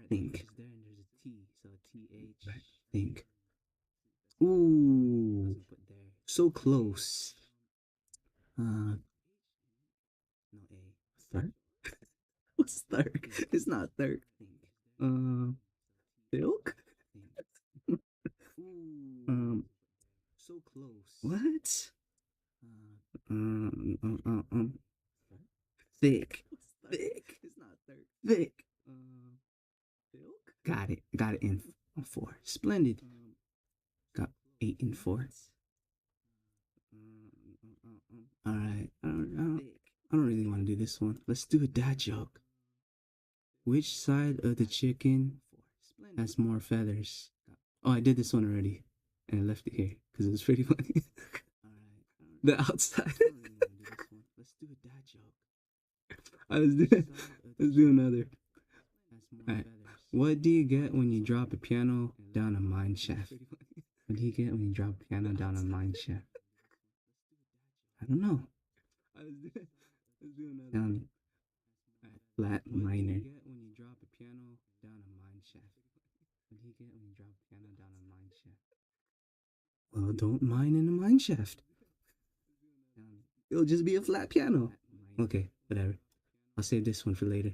Think. Think. Ooh. So close. Uh, third? What's third? It's not third. Milk? Um, what? Um, um, um, um, thick. Thick. Thick. Got it. Got it in 4. Splendid. Got 8 in 4. All right. I don't really want to do this one. Let's do a dad joke. Which side of the chicken has more feathers? Oh, I did this one already, and I left it here because it was pretty funny. The outside. Let's do a dad joke. Let's do another. All right. What do you get when you drop a piano down a mine shaft? What do you get when you drop a piano down a mine shaft? I don't know. Tell me. Flat minor. Well, don't mine in a mine shaft. It'll just be a flat piano. Okay, whatever. I'll save this one for later.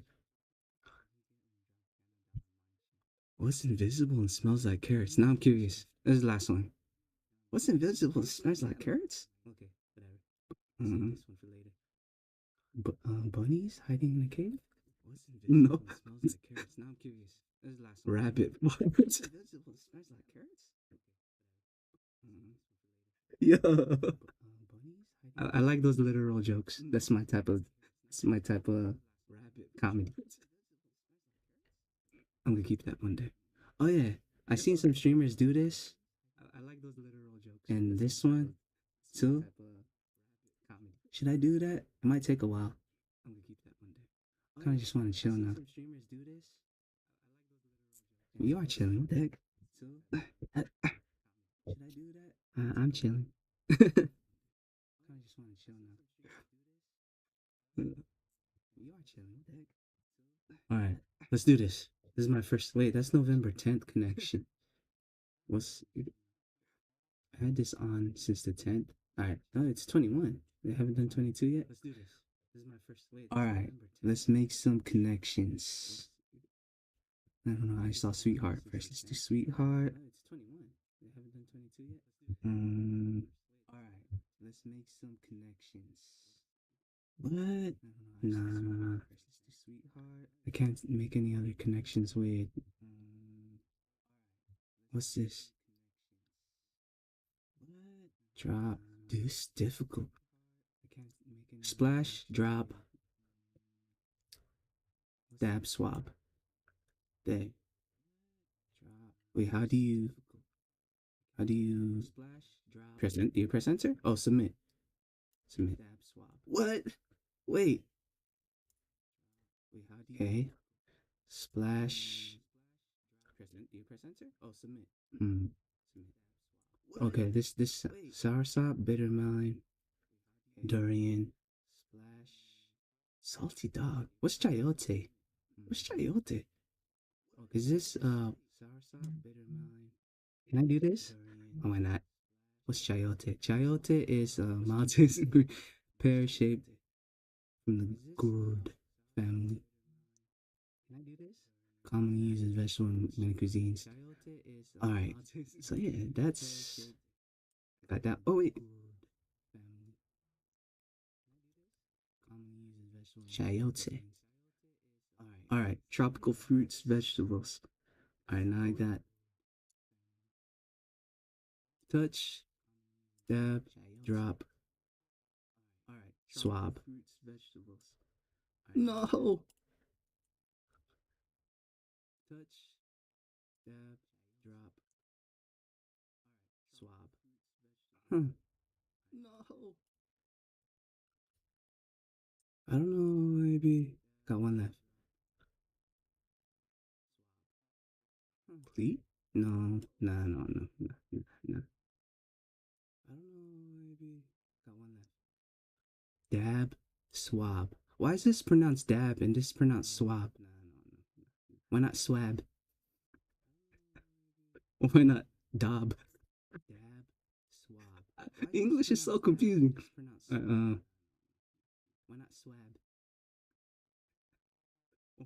What's invisible and smells like carrots? Now I'm curious. This is the last one. What's invisible and smells like carrots? Okay, whatever. Mm-hmm. Bunnies hiding in a cave? No. Now I'm curious. This is the last one. Rabbit. Yeah. I like those literal jokes. That's my type of. It's my type of comedy. I'm gonna keep that one day. Oh yeah, I seen some streamers do this. I like those literal jokes. And this one too. Should I do that? It might take a while. I'm gonna keep that one day. Kind of just want to chill now. You are chilling. What the heck? Should I do that? I'm chilling. Kind of just want to chill now. You are chilling. What the heck? All right, let's do this. This is my first. Wait, that's November 10th connection. What's I had this on since the 10th. All right. Oh, it's 21. They haven't done 22 yet. Let's do this. This is my first. Wait. All right. Let's make some connections. I don't know. I saw Sweetheart first. Let's do Sweetheart. It's 21. They haven't done 22 yet. All right. Let's make some connections. What? Nah. I can't make any other connections with. What's this? Drop. This difficult. Splash, drop, dab, swab. Day. Wait, how do you present? Do you press enter? Oh, submit. Submit. What? Wait. Okay. Splash. Do you press enter? Oh, submit. Hmm. Okay, this soursop, bitter melon, durian, salty dog. What's chayote? What's chayote? Is this Can I do this? Oh, why not? What's chayote? Chayote is mountain pear shaped from the gourd family. Commonly used as vegetable in many cuisines. Alright. So yeah, that's got that. Oh wait. Chayote. All right, tropical fruits, vegetables. All right, now I got touch, dab, drop, swab. No. Touch, dab, drop, swab. Huh. No. I don't know, maybe. Got one left. Pleat? No, nah, no, no, no, no, no. I don't know, maybe. Got one left. Dab, swab. Why is this pronounced dab and this pronounced swab? Why not swab? Why not dob? Dab, swab. English is so confusing. Why not swab?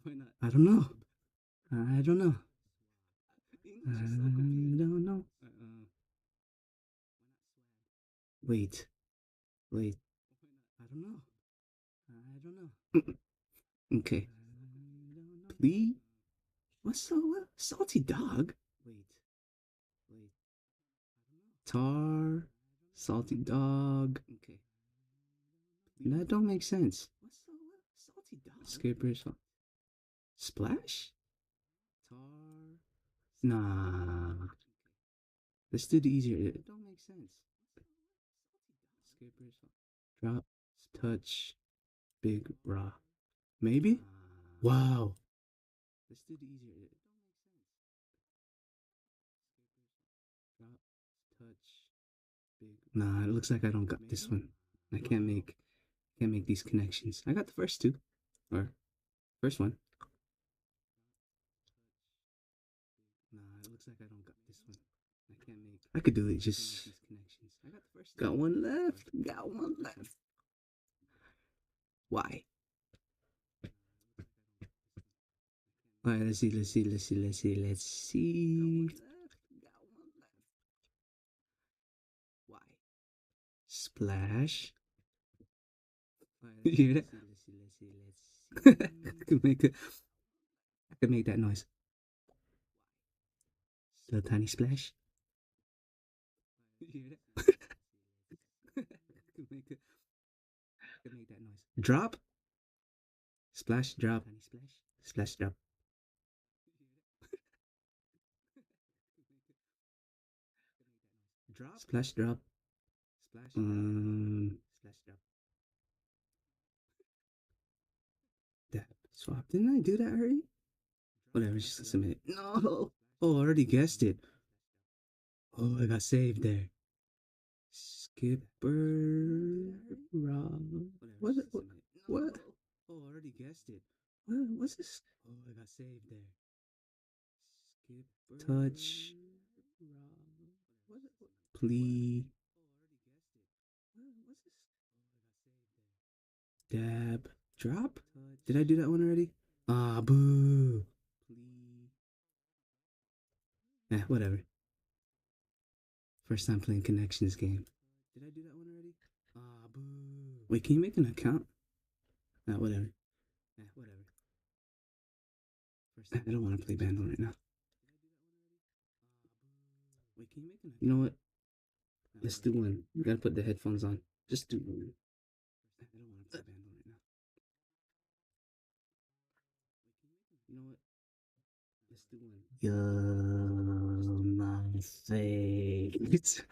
Why not? I don't know. I don't know. I don't know. Wait, wait. I don't know. I don't know. Okay. Plea? What's so what? Salty dog? Wait, wait. Tar, salty dog. Okay. That don't make sense. What's so what? Salty dog? Skipper, splash? Tar. Nah. Let's do the easier. It don't make sense. Skipper, drop, touch, big raw. Maybe? Wow. Let's do the easier. It don't make sense. Drop, touch, big. Nah, it looks like I don't got this one. I can't make these connections. I got the first two. Or first one. Nah, it looks like I don't got this one. I can't make. I could do it. Just these connections. I got the first. Got one left. Got one left. Why? All right. Let's see. Why? Splash. You hear that? I could make that noise. Little tiny splash. You hear that? I could make that noise. Drop. Splash, drop. Splash, drop. Drop. Splash, drop. Splash, splash, drop. Dab, swap. Didn't I do that already? Whatever, just submit it. No! Oh, I already guessed it. Oh, I got saved there. Skipper Rob. What? What? Oh, I already guessed it. What's this? Oh, I got saved there. Skipper. Touch. Plea. Dab. Drop? Did I do that one already? Ah, boo. Eh, whatever. First time playing connections game. Did I do that one already? Ah, boo. Wait, can you make an account? Nah, whatever. Eh, whatever. I don't want to play band right now. Wait, can you make an account? You know what? Let's do one. You gotta put the headphones on. Just do one. I don't want to play band right now. You know what? Let's do one. You're my face.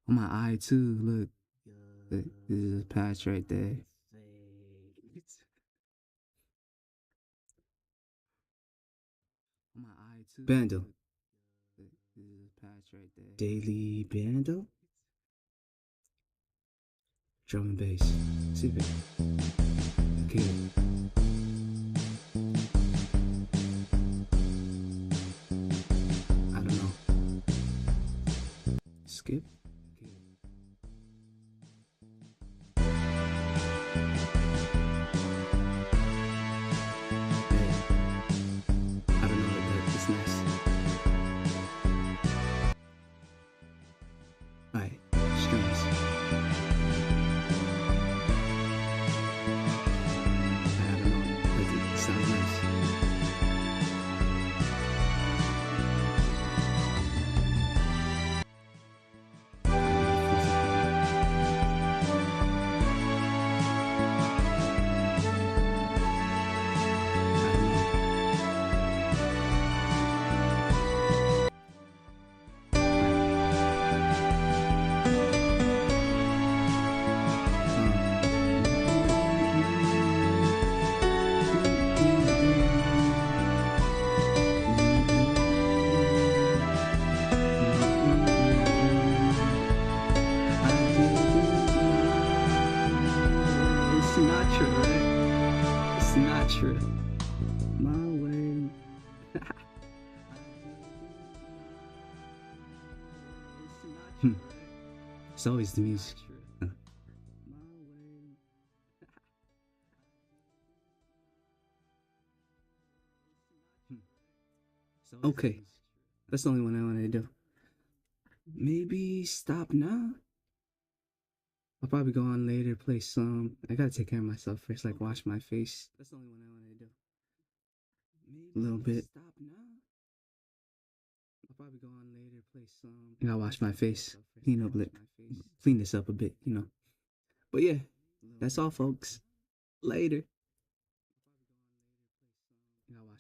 On my eye too. Look. This is a patch right there. On my eye too. Bando. This is a patch right there. Daily bando. Drum and bass. See if it. Okay. I don't know. Skip. Alright, strings. Sinatra, right? Sinatra. My way. Hmm. It's always the music. Huh. Okay, that's the only one I wanted to do. Maybe stop now. I'll probably go on later, play some. I gotta take care of myself first, like wash my face. That's the only one I wanted to do. A little bit. I'll probably go on later, play some. I gotta wash my face, clean this up a bit. But yeah, that's all, folks. Later.